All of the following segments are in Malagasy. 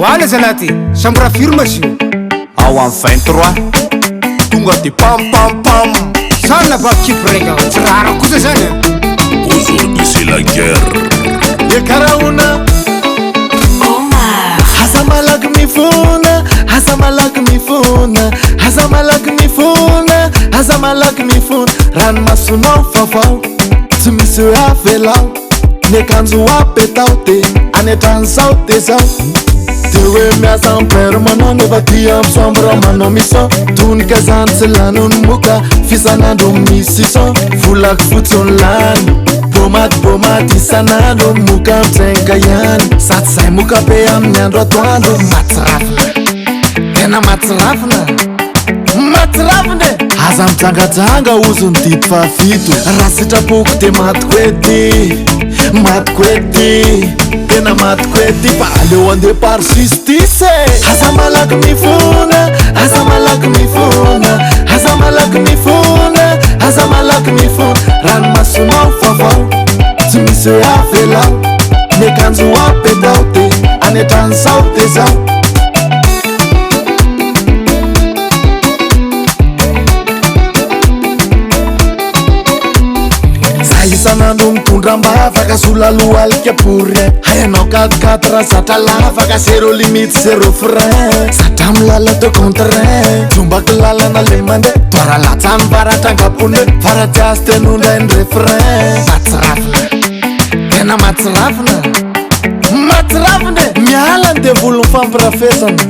Voilà Zalati, chambre affirmation. En 23 tonga de pam pam pam. Sana baki prega, rara kuza sana. Aujourd'hui c'est la guerre. Yekarauna OMAR. Malaky mifona, malaky mifona, malaky mifona, malaky mifona. Ranomasonao vaovao, tsy misy hoe avelao. Ny akanjo apetao de any an-tranozao de zao. De hoe miasa ampera manao nefa dia amin'ny chambre manao mission. Tonika zany tsy lanony moka fisan'andro misy ison. Volako fotsy online bomady isan'andro moka mitsenga ihany. Sady zay moka be amin'ny andro atoandro. Matsirafina, tena matsirafina, matsirafina. Aza mijangajanga ozy ny dity fafito. Raha sitrapoko de matiko edy, matiko edy, tena matiko edy. Fa aleo andeha par justice. Aza malaky mifona, aza malaky mifona, aza malaky mifona, aza malaky mifona. Ranomasonao vaovao, tsy misy hoe avelao. Ny akanjo apetao de any an-tranozao de zao. Isan'andro mitondra mbavaka solaloha alika bourrin. Hainao 4-4 zatra lavaka, zéro limite zéro frein. Zatra milala de contrain, jombaka lalana le mandeha. Doara latsa mivaratra angapone, varatra azy tenondra ny refrain. Matsirafina, tena matsirafina, matsirafina. Miala ny devolony fampirafesana.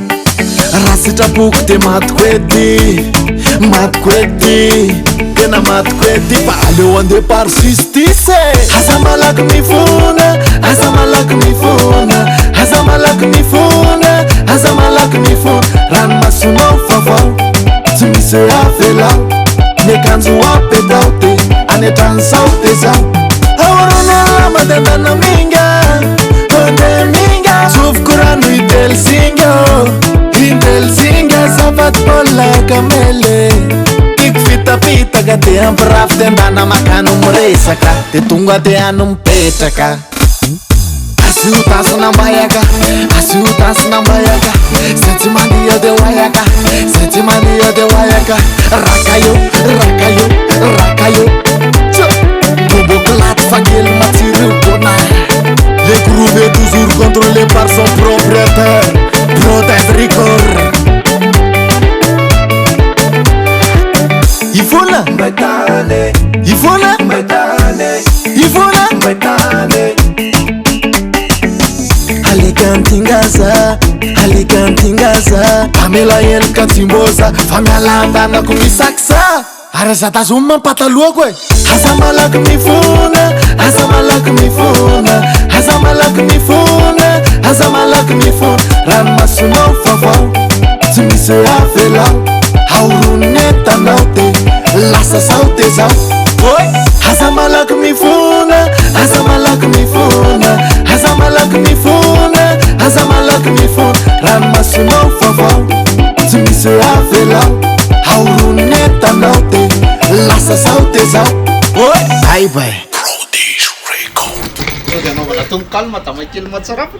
Raha sitrapoko de matiko edy, matiko edy, tena matiko edy. Fa aleo andeha par justice. Aza malaky mifona, aza malaky mifona, aza malaky mifona, aza malaky mifona. Ranomasonao vaovao, tsy misy hoe avelao. Ny akanjo apetao de any an-tranozao de zao. Aorana madandana minga, ode minga. Zovoko rano itelzinga, itelzinga. Zavaty bolaka mele, tiako fitapitaka de ampirafy de andana makano miresaka. De tonga de ano mipetraka. Asio tasina mbayaka, asio tasina mbayaka. Zay tsy mandeha de hoayaka, zay tsy mandeha de hoayaka. Rakayo, rakayo, rakayo. Tomboko laty fagely matsiro bona. Les groupes est toujours contrôlé par son propriétaire, Prodige record. Ifuna mbetane, ifuna mbetane, ifuna mbetane. Alikantingaza, alikantingaza. Pamela yel katimboza, famela ndana kumisaksa. Arasa tazuma mampataloha koe. Aza malaky mifona, aza malaky mifona, aza malaky mifona, aza malaky mifona. Ranomasonao vaovao, tsy misy hoe avelao. Aorony entanao de lasa zao de zao. Aza malaky mifona, aza malaky mifona, aza malaky mifona, aza malaky mifona. Ranomasonao vaovao, tsy misy hoe avelao. Aorony entanao de lasa zao de zao. Bye bye. Prodige record. Anaovana tongokalo matamay kely matsarapy.